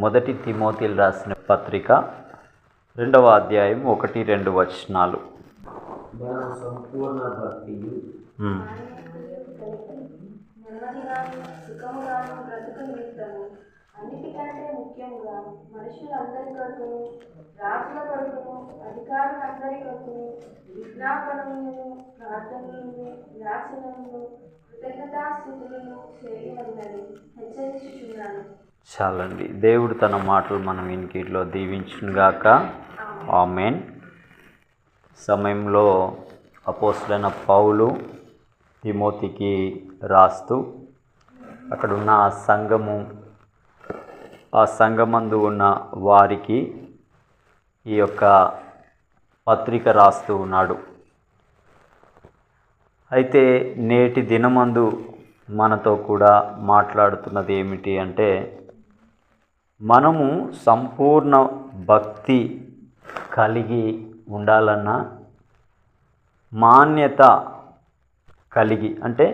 మొదటి తిమోతిలు రాసిన పత్రిక 2వ అధ్యాయం 1-2 వచనాలు. మన సంపూర్ణ భక్తియు నెమ్మదిగాను సుఖముగాను బ్రతుకు నిమిత్తము అన్నిటికంటే ముఖ్యముగా మనుషులందరి కొరకును, రాజుల కొరకును, అధికారులందరి కొరకును విజ్ఞాపనములను, ప్రార్థనలను, యాచనలను, కృతజ్ఞతాస్తుతులను చేయవలెనని హెచ్చరించుచున్నాను. చాలండి. దేవుడు తన మాటలు మనం వినికిడిలో దీవించునుగాక. ఆమేన్. సమయంలో అపోస్తలుడైన పౌలు తిమోతికి రాస్తూ అక్కడున్న ఆ సంఘమందు ఉన్న వారికి ఈ యొక్క పత్రిక రాస్తూ ఉన్నాడు. అయితే నేటి దినమందు మనతో కూడా మాట్లాడుతున్నది ఏమిటి అంటే, మనము సంపూర్ణ భక్తి కలిగి ఉండాలన్నా, మాన్యత కలిగి అంటే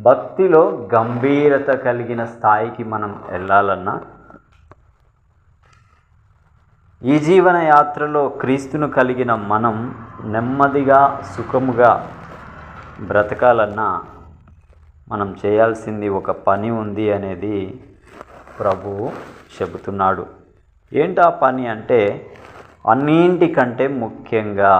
భక్తిలో గంభీరత కలిగిన స్థాయికి మనం వెళ్ళాలన్నా, ఈ జీవన యాత్రలో క్రీస్తును కలిగిన మనం నెమ్మదిగా సుఖముగా బ్రతకాలన్నా మనం చేయాల్సింది ఒక పని ఉంది అనేది ప్రభువు చెబుతున్నాడు. ఏంటా పని అంటే, అన్నింటికంటే ముఖ్యంగా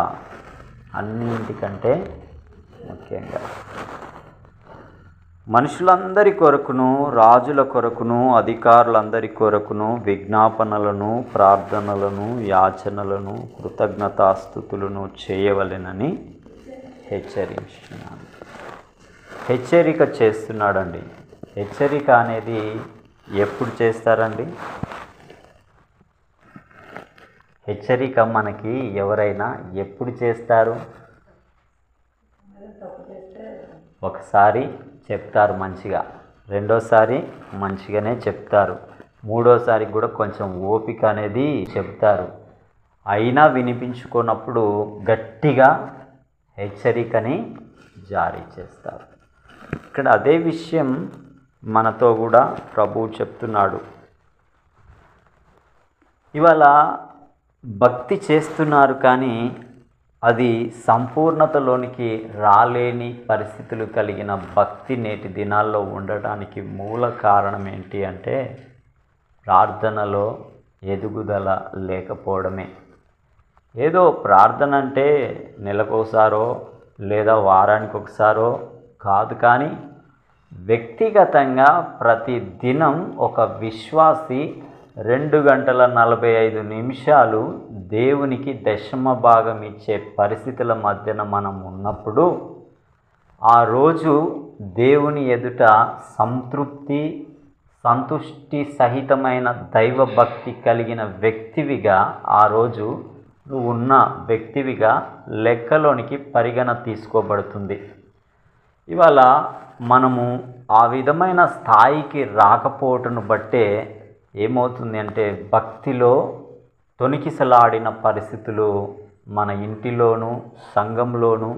మనుషులందరి కొరకును, రాజుల కొరకును, అధికారులందరి కొరకును విజ్ఞాపనలను, ప్రార్థనలను, యాచనలను, కృతజ్ఞతాస్తుతులను చేయవలెనని హెచ్చరించున్నాను. హెచ్చరిక చేస్తున్నాడండి. హెచ్చరిక అనేది ఎప్పుడు చేస్తారండి? హెచ్చరిక మనకి ఎవరైనా ఎప్పుడు చేస్తారు? ఒకసారి చెప్తారు మంచిగా, రెండోసారి మంచిగానే చెప్తారు, మూడోసారి కూడా కొంచెం ఓపిక అనేది చెప్తారు. అయినా వినిపించుకున్నప్పుడు గట్టిగా హెచ్చరికని జారీ చేస్తారు. ఇక్కడ అదే విషయం మనతో కూడా ప్రభువు చెప్తున్నాడు. ఇవాళ భక్తి చేస్తున్నారు కానీ అది సంపూర్ణతలోనికి రాలేని పరిస్థితులు కలిగిన భక్తి నేటి దినాల్లో ఉండడానికి మూల కారణం ఏంటి అంటే, ప్రార్థనలో ఎదుగుదల లేకపోవడమే. ఏదో ప్రార్థన అంటే నెలకోసారో లేదా వారానికి ఒకసారో కాదు, కానీ వ్యక్తిగతంగా ప్రతి దినం ఒక విశ్వాసి 2 గంటల 45 నిమిషాలు దేవునికి దశమ భాగం ఇచ్చే పరిస్థితుల మధ్యన మనం ఉన్నప్పుడు, ఆ రోజు దేవుని ఎదుట సంతుష్టి సహితమైన దైవభక్తి కలిగిన వ్యక్తివిగా ఆ రోజు నువ్వు ఉన్న వ్యక్తివిగా లెక్కలోనికి పరిగణ తీసుకోబడుతుంది. ఇవాళ మనము ఆ విధమైన స్థాయికి రాకపోవటను బట్టే ఏమవుతుంది అంటే, భక్తిలో తొణికిసలాడిన పరిస్థితులు మన ఇంటిలోనూ, సంఘంలోనూ,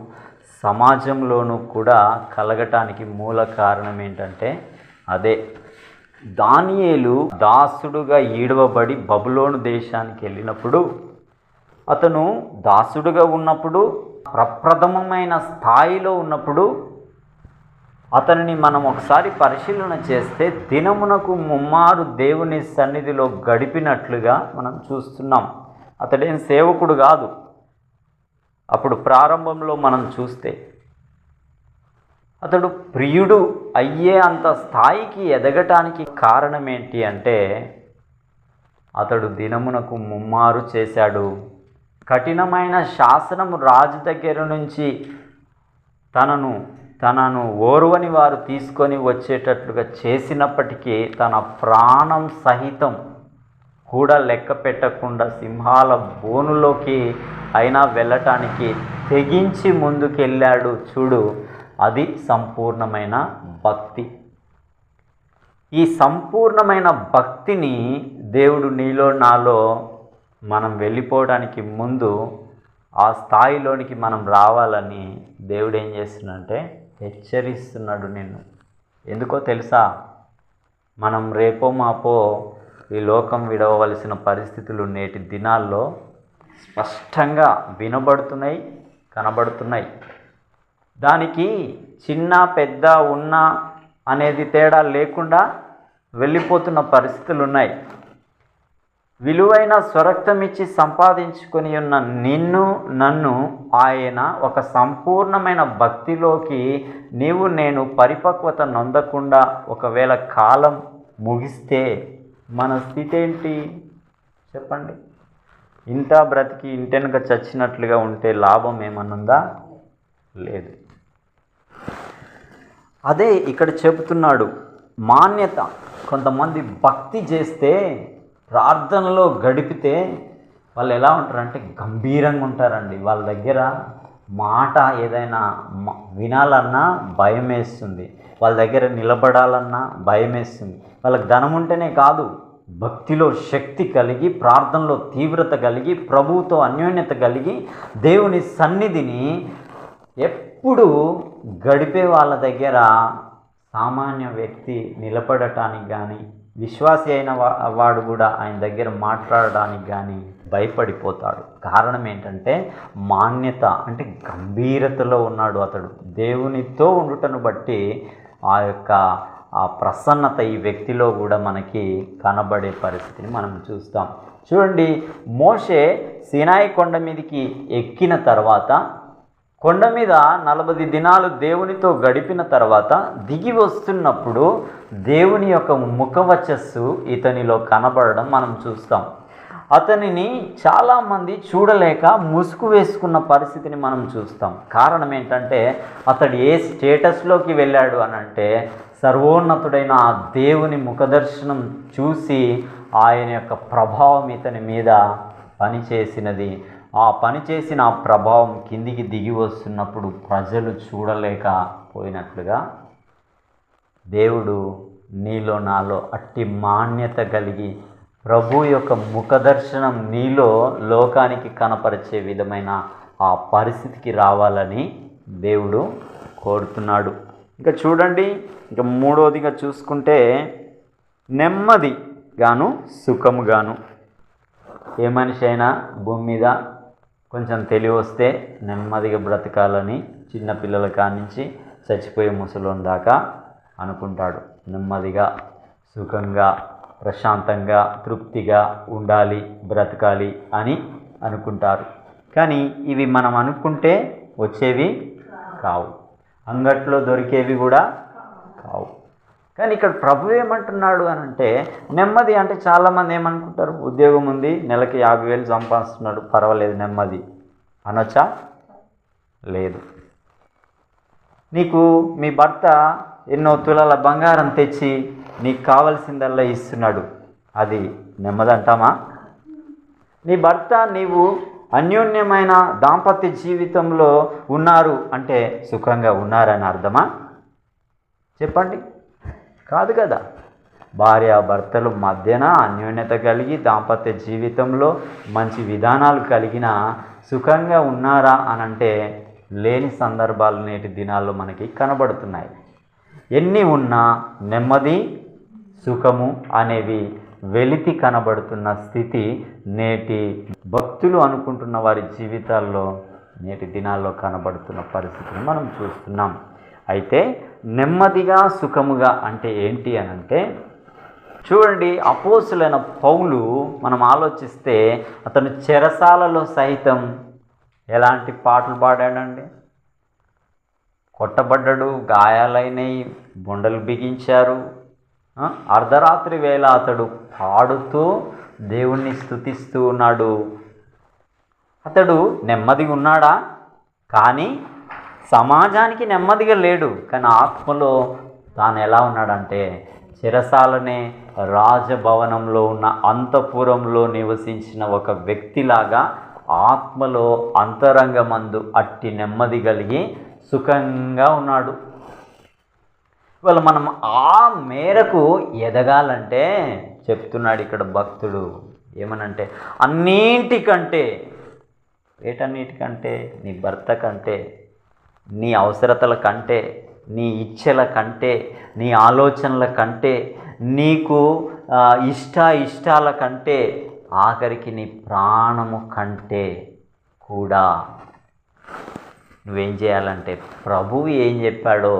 సమాజంలోనూ కూడా కలగటానికి మూల కారణం ఏంటంటే అదే. దానియేలు దాసుడుగా ఈడవబడి బబులోను దేశానికి వెళ్ళినప్పుడు, అతను దాసుడుగా ఉన్నప్పుడు, ప్రప్రథమమైన స్థాయిలో ఉన్నప్పుడు అతనిని మనం ఒకసారి పరిశీలన చేస్తే దినమునకు 3 దేవుని సన్నిధిలో గడిపినట్లుగా మనం చూస్తున్నాం. అతడేం సేవకుడు కాదు. అప్పుడు ప్రారంభంలో మనం చూస్తే అతడు ప్రియుడు అయ్యే అంత స్థాయికి ఎదగటానికి కారణం ఏంటి అంటే, అతడు దినమునకు 3 చేశాడు. కఠినమైన శాసనము రాజు దగ్గర నుంచి తనను ఓర్వని వారు తీసుకొని వచ్చేటట్లుగా చేసినప్పటికీ తన ప్రాణం సహితం కూడా లెక్క పెట్టకుండా సింహాల బోనులోకి అయినా వెళ్ళటానికి తెగించి ముందుకెళ్ళాడు. చూడు, అది సంపూర్ణమైన భక్తి. ఈ సంపూర్ణమైన భక్తిని దేవుడు నీలో నాలో మనం వెళ్ళిపోవడానికి ముందు ఆ స్థాయిలోనికి మనం రావాలని దేవుడు ఏం చేస్తున్నాడంటే హెచ్చరిస్తున్నాడు నిన్ను. ఎందుకో తెలుసా? మనం రేపో మాపో ఈ లోకం విడవవలసిన పరిస్థితులు నేటి దినాల్లో స్పష్టంగా వినబడుతున్నాయి, కనబడుతున్నాయి. దానికి చిన్న పెద్ద ఉన్న అనేది తేడా లేకుండా వెళ్ళిపోతున్న పరిస్థితులు ఉన్నాయి. విలువైన స్వరక్తం ఇచ్చి సంపాదించుకొని ఉన్న నన్ను ఆయన ఒక సంపూర్ణమైన భక్తిలోకి నీవు నేను పరిపక్వత నొందకుండా ఒకవేళ కాలం ముగిస్తే మన స్థితి ఏంటి చెప్పండి? ఇంత బ్రతికి ఇంటెనక చచ్చినట్లుగా ఉంటే లాభం ఏమన్నుందా? లేదు. అదే ఇక్కడ చెబుతున్నాడు. మాన్యత, కొంతమంది భక్తి చేస్తే, ప్రార్థనలో గడిపితే వాళ్ళు ఎలా ఉంటారంటే గంభీరంగా ఉంటారండి. వాళ్ళ దగ్గర మాట ఏదైనా వినాలన్నా భయం వేస్తుంది, వాళ్ళ దగ్గర నిలబడాలన్నా భయం వేస్తుంది. వాళ్ళకి ధనం ఉంటేనే కాదు, భక్తిలో శక్తి కలిగి, ప్రార్థనలో తీవ్రత కలిగి, ప్రభువుతో అన్యోన్యత కలిగి, దేవుని సన్నిధిని ఎప్పుడు గడిపే వాళ్ళ దగ్గర సామాన్య వ్యక్తి నిలబడటానికి కానీ, విశ్వాసి అయిన వాడు కూడా ఆయన దగ్గర మాట్లాడడానికి కానీ భయపడిపోతాడు. కారణం ఏంటంటే మాన్యత అంటే గంభీరతలో ఉన్నాడు అతడు. దేవునితో ఉండుటను బట్టి ఆ ప్రసన్నత ఈ వ్యక్తిలో కూడా మనకి కనబడే పరిస్థితిని మనం చూస్తాం. చూడండి, మోషే సీనాయి కొండ మీదకి ఎక్కిన తర్వాత, కొండ మీద 40 దినాలు దేవునితో గడిపిన తర్వాత దిగి వస్తున్నప్పుడు దేవుని యొక్క ముఖవచస్సు ఇతనిలో కనబడడం మనం చూస్తాం. అతనిని చాలామంది చూడలేక ముసుగు వేసుకున్న పరిస్థితిని మనం చూస్తాం. కారణం ఏంటంటే అతడు ఏ స్టేటస్లోకి వెళ్ళాడు అని అంటే, సర్వోన్నతుడైన ఆ దేవుని ముఖదర్శనం చూసి ఆయన యొక్క ప్రభావం ఇతని మీద పనిచేసినది. ఆ పనిచేసిన ఆ ప్రభావం కిందికి దిగి వస్తున్నప్పుడు ప్రజలు చూడలేకపోయినట్లుగా దేవుడు నీలో నాలో అట్టి మాన్యత కలిగి ప్రభు యొక్క ముఖదర్శనం నీలో లోకానికి కనపరిచే విధమైన ఆ పరిస్థితికి రావాలని దేవుడు కోరుతున్నాడు. ఇంకా చూడండి, ఇంకా మూడవదిగా చూసుకుంటే నెమ్మదిగాను సుఖముగాను. ఏ మనిషి అయినా భూమి మీద కొంచెం తెలివి వస్తే నెమ్మదిగా బ్రతకాలని చిన్నపిల్లల కానించి చచ్చిపోయే ముసలోని దాకా అనుకుంటాడు. నెమ్మదిగా సుఖంగా ప్రశాంతంగా తృప్తిగా ఉండాలి, బ్రతకాలి అని అనుకుంటారు. కానీ ఇవి మనం అనుకుంటే వచ్చేవి కావు, అంగట్లో దొరికేవి కూడా కావు. కానీ ఇక్కడ ప్రభు ఏమంటున్నాడు అని అంటే, నెమ్మది అంటే చాలామంది ఏమనుకుంటారు, ఉద్యోగం ఉంది, నెలకి 50,000 సంపాదిస్తున్నాడు, పర్వాలేదు నెమ్మది అనొచ్చా? లేదు. నీకు మీ భర్త ఎన్నో తులాల బంగారం తెచ్చి నీకు కావలసిందల్లా ఇస్తున్నాడు, అది నెమ్మది అంటామా? నీ భర్త నీవు అన్యోన్యమైన దాంపత్య జీవితంలో ఉన్నారు అంటే సుఖంగా ఉన్నారని అర్థమా? చెప్పండి. కాదు కదా. భార్యాభర్తలు మధ్యన అన్యోన్యత కలిగి దాంపత్య జీవితంలో మంచి విధానాలు కలిగిన సుఖంగా ఉన్నారా అనంటే లేని సందర్భాలు నేటి దినాల్లో మనకి కనబడుతున్నాయి. ఎన్ని ఉన్నా నెమ్మది సుఖము అనేవి వెలితి కనబడుతున్న స్థితి నేటి భక్తులు అనుకుంటున్న వారి జీవితాల్లో నేటి దినాల్లో కనబడుతున్న పరిస్థితిని మనం చూస్తున్నాం. అయితే నెమ్మదిగా సుఖముగా అంటే ఏంటి అనంటే, చూడండి, అపోస్తులైన పౌలు మనం ఆలోచిస్తే అతను చెరసాలలో సైతం ఎలాంటి పాటలు పాడాడండి. కొట్టబడ్డాడు, గాయాలైనవి, బొండలు బిగించారు. అర్ధరాత్రి వేళ అతడు పాడుతూ దేవుణ్ణి స్తుతిస్తూ ఉన్నాడు. అతడు నెమ్మదిగా ఉన్నాడా? కానీ సమాజానికి నెమ్మదిగా లేడు. కానీ ఆత్మలో తాను ఎలా ఉన్నాడంటే, చెరసాలనే రాజభవనంలో ఉన్న అంతఃపురంలో నివసించిన ఒక వ్యక్తిలాగా ఆత్మలో అంతరంగమందు అట్టి నెమ్మది కలిగి సుఖంగా ఉన్నాడు. ఇవాళ మనం ఆ మేరకు ఎదగాలంటే చెప్తున్నాడు ఇక్కడ భక్తుడు ఏమనంటే, అన్నింటికంటే, ఏటన్నిటికంటే, నీ భర్త కంటే, నీ అవసరతల కంటే, నీ ఇచ్ఛల కంటే, నీ ఆలోచనల కంటే, నీకు ఇష్టాల కంటే ఆఖరికి నీ ప్రాణము కంటే కూడా నువ్వేం చేయాలంటే ప్రభువు ఏం చెప్పాడో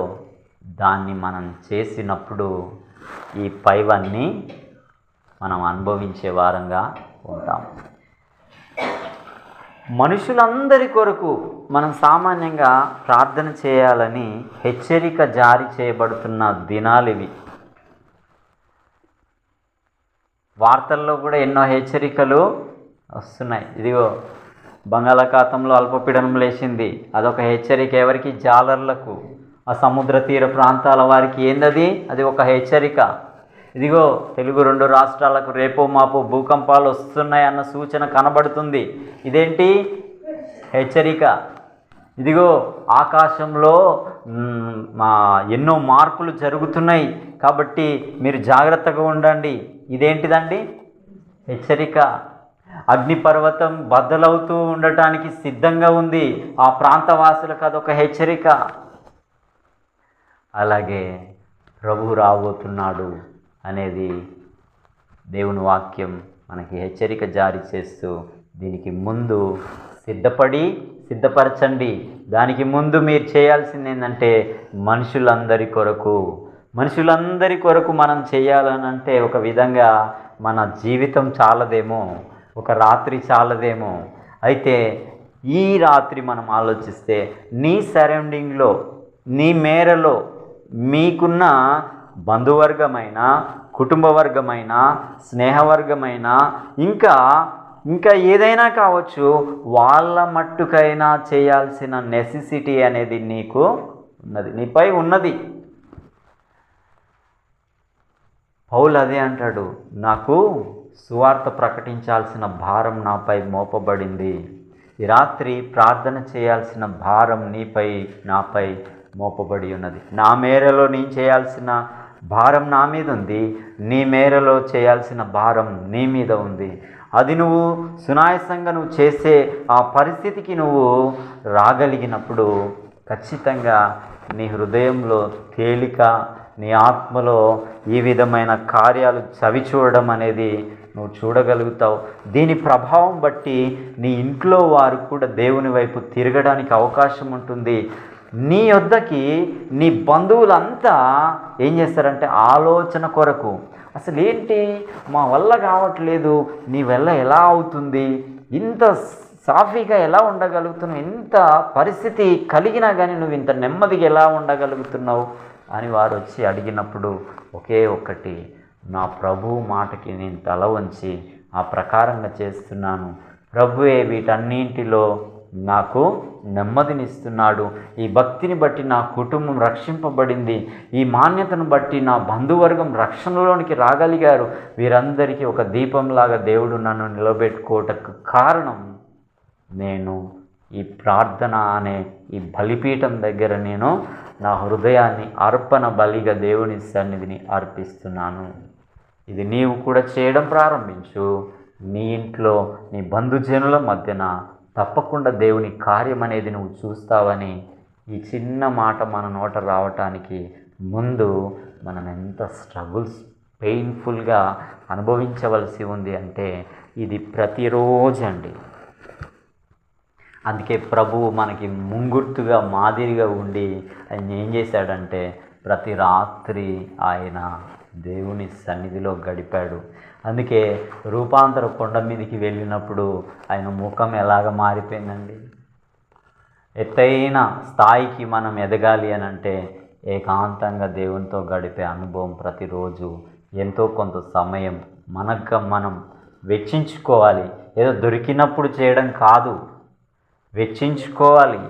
దాన్ని మనం చేసినప్పుడు ఈ పైవన్నీ మనం అనుభవించే వారంగా ఉంటాం. మనుషులందరి కొరకు మనం సామాన్యంగా ప్రార్థన చేయాలని హెచ్చరిక జారీ చేయబడుతున్న దినాలు ఇవి. వార్తల్లో కూడా ఎన్నో హెచ్చరికలు వస్తున్నాయి. ఇదిగో బంగాళాఖాతంలో అల్పపీడనం లేచింది, అదొక హెచ్చరిక. ఎవరికి? జాలర్లకు, ఆ సముద్ర తీర ప్రాంతాల వారికి. ఏందది? అది ఒక హెచ్చరిక. ఇదిగో తెలుగు 2 రాష్ట్రాలకు రేపో మాపో భూకంపాలు వస్తున్నాయి అన్న సూచన కనబడుతుంది. ఇదేంటి? హెచ్చరిక. ఇదిగో ఆకాశంలో ఎన్నో మార్పులు జరుగుతున్నాయి కాబట్టి మీరు జాగ్రత్తగా ఉండండి. ఇదేంటిదండి? హెచ్చరిక. అగ్నిపర్వతం బద్దలవుతూ ఉండటానికి సిద్ధంగా ఉంది, ఆ ప్రాంతవాసులకు అదొక హెచ్చరిక. అలాగే ప్రభు రాబోతున్నాడు అనేది దేవుని వాక్యం మనకి హెచ్చరిక జారీ చేస్తూ దీనికి ముందు సిద్ధపరచండి. దానికి ముందు మీరు చేయాల్సింది ఏంటంటే మనుషులందరి కొరకు మనం చేయాలనంటే ఒక విధంగా మన జీవితం చాలదేమో, ఒక రాత్రి చాలదేమో. అయితే ఈ రాత్రి మనం ఆలోచిస్తే నీ సరౌండింగ్లో, నీ మేరలో మీకున్న బంధువర్గమైన, కుటుంబ వర్గమైన, స్నేహవర్గమైన, ఇంకా ఏదైనా కావచ్చు, వాళ్ళ మట్టుకైనా చేయాల్సిన నెసెసిటీ అనేది నీకు ఉన్నది, నీపై ఉన్నది. పౌలు అదే అంటాడు, నాకు సువార్త ప్రకటించాల్సిన భారం నాపై మోపబడింది. ఈ రాత్రి ప్రార్థన చేయాల్సిన భారం నీపై, నాపై మోపబడి ఉన్నది. నా మేరలో నేను చేయాల్సిన భారం నా మీద ఉంది, నీ మేరలో చేయాల్సిన భారం నీ మీద ఉంది. అది నువ్వు సునాయాసంగా నువ్వు చేసే ఆ పరిస్థితికి నువ్వు రాగలిగినప్పుడు ఖచ్చితంగా నీ హృదయంలో తేలిక, నీ ఆత్మలో ఈ విధమైన కార్యాలు చవి చూడడం అనేది నువ్వు చూడగలుగుతావు. దీని ప్రభావం బట్టి నీ ఇంట్లో వారు కూడా దేవుని వైపు తిరగడానికి అవకాశం ఉంటుంది. నీ వద్దకి నీ బంధువులంతా ఏం చేస్తారంటే ఆలోచన కొరకు, అసలు ఏంటి మా వల్ల కావట్లేదు, నీ వల్ల ఎలా అవుతుంది, ఇంత సాఫీగా ఎలా ఉండగలుగుతున్నావు, ఇంత పరిస్థితి కలిగినా కానీ నువ్వు ఇంత నెమ్మదిగా ఎలా ఉండగలుగుతున్నావు అని వారు వచ్చి అడిగినప్పుడు ఒకే ఒక్కటి, నా ప్రభువు మాటకి నేను తల వంచి ఆ ప్రకారంగా చేస్తున్నాను. ప్రభువే వీటన్నింటిలో నాకు నెమ్మదినిస్తున్నాడు. ఈ భక్తిని బట్టి నా కుటుంబం రక్షింపబడింది, ఈ మాన్యతను బట్టి నా బంధువర్గం రక్షణలోనికి రాగలిగారు. వీరందరికీ ఒక దీపంలాగా దేవుడు నన్ను నిలబెట్టుకోవటకు కారణం నేను ఈ ప్రార్థన అనే ఈ బలిపీఠం దగ్గర నేను నా హృదయాన్ని అర్పణ బలిగా దేవుని సన్నిధిని అర్పిస్తున్నాను. ఇది నీవు కూడా చేయడం ప్రారంభించు. నీ ఇంట్లో, నీ బంధుజనుల మధ్యన తప్పకుండా దేవుని కార్యం అనేది నువ్వు చూస్తావని ఈ చిన్న మాట మన నోట రావటానికి ముందు మనం ఎంత స్ట్రగుల్స్ పెయిన్ఫుల్గా అనుభవించవలసి ఉంది అంటే ఇది ప్రతిరోజు అండి. అందుకే ప్రభువు మనకి ముంగుర్తుగా మాదిరిగా ఉండి ఆయన ఏం చేశాడంటే ప్రతి రాత్రి ఆయన దేవుని సన్నిధిలో గడిపాడు. అందుకే రూపాంతర కొండ మీదకి వెళ్ళినప్పుడు ఆయన ముఖం ఎలాగ మారిపోయిందండి. ఎత్తైన స్థాయికి మనం ఎదగాలి అని అంటే ఏకాంతంగా దేవునితో గడిపే అనుభవం ప్రతిరోజు ఎంతో కొంత సమయం మనకు మనం వెచ్చించుకోవాలి. ఏదో దొరికినప్పుడు చేయడం కాదు, వెచ్చించుకోవాలి.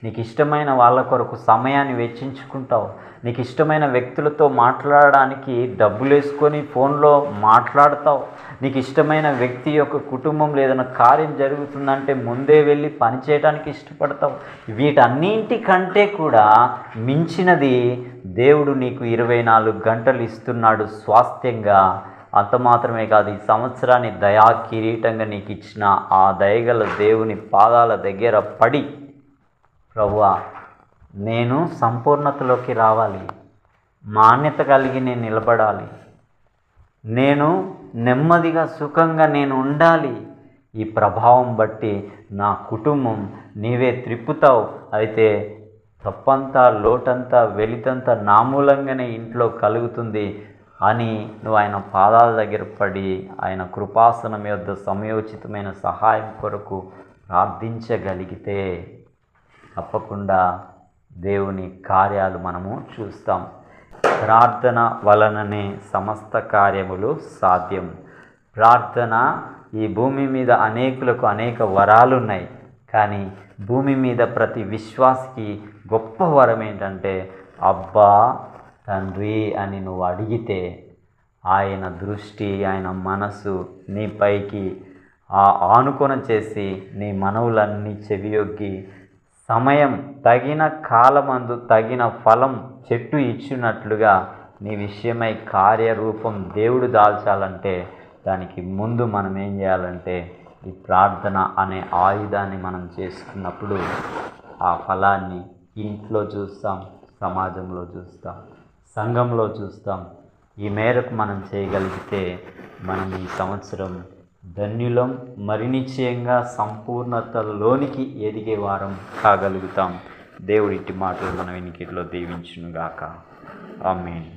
నీకు ఇష్టమైన వాళ్ళ కొరకు సమయాన్ని వెచ్చించుకుంటావు. నీకు ఇష్టమైన వ్యక్తులతో మాట్లాడడానికి డబ్బులు వేసుకొని ఫోన్లో మాట్లాడతావు. నీకు ఇష్టమైన వ్యక్తి యొక్క కుటుంబంలో ఏదైనా కార్యం జరుగుతుందంటే ముందే వెళ్ళి పని చేయడానికి ఇష్టపడతావు. వీటన్నింటికంటే కూడా మించినది దేవుడు నీకు 24 గంటలు ఇస్తున్నాడు స్వాస్థ్యంగా. అంత మాత్రమే కాదు, ఈ సంవత్సరాన్ని దయా కిరీటంగా నీకు ఇచ్చిన ఆ దయగల దేవుని పాదాల దగ్గర పడి, ప్రభువా నేను సంపూర్ణతలోకి రావాలి, మాన్యత కలిగి నేను నిలబడాలి, నేను నెమ్మదిగా సుఖంగా నేను ఉండాలి. ఈ ప్రభావం బట్టి నా కుటుంబం నీవే త్రిప్పుతావు. అయితే తప్పంతా లోటంతా వెలితంతా నా మూలంగానే ఇంట్లో కలుగుతుంది అని నువ్వు ఆయన పాదాల దగ్గర పడి ఆయన కృపాసనం యొద్ద సమయోచితమైన సహాయం కొరకు ప్రార్థించగలిగితే తప్పకుండా దేవుని కార్యాలు మనము చూస్తాం. ప్రార్థన వలననే సమస్త కార్యములు సాధ్యం. ప్రార్థన ఈ భూమి మీద అనేకులకు అనేక వరాలు ఉన్నాయి, కానీ భూమి మీద ప్రతి విశ్వాసికి గొప్ప వరం ఏంటంటే అబ్బా తండ్రి అని నువ్వు అడిగితే ఆయన దృష్టి ఆయన మనసు నీపైకి ఆనుకొన చేసి నీ మనవులన్నీ చెవియొగ్గి సమయం తగిన కాలమందు తగిన ఫలం చెట్టు ఇచ్చినట్లుగా నీ విషయమై కార్యరూపం దేవుడు దాల్చాలంటే దానికి ముందు మనం ఏం చేయాలంటే ఈ ప్రార్థన అనే ఆయుధాన్ని మనం చేసుకున్నప్పుడు ఆ ఫలాన్ని ఇంట్లో చూస్తాం, సమాజంలో చూస్తాం, సంఘంలో చూస్తాం. ఈ మేరకు మనం చేయగలిగితే మనం ఈ సంవత్సరం ధన్యులం, మరి నిశ్చయంగా సంపూర్ణతలోనికి ఎదిగే వారం కాగలుగుతాం. దేవుడి ఇట్టి మాటలు మన వెనుకలో దీవించునుగాక. ఆమేన్.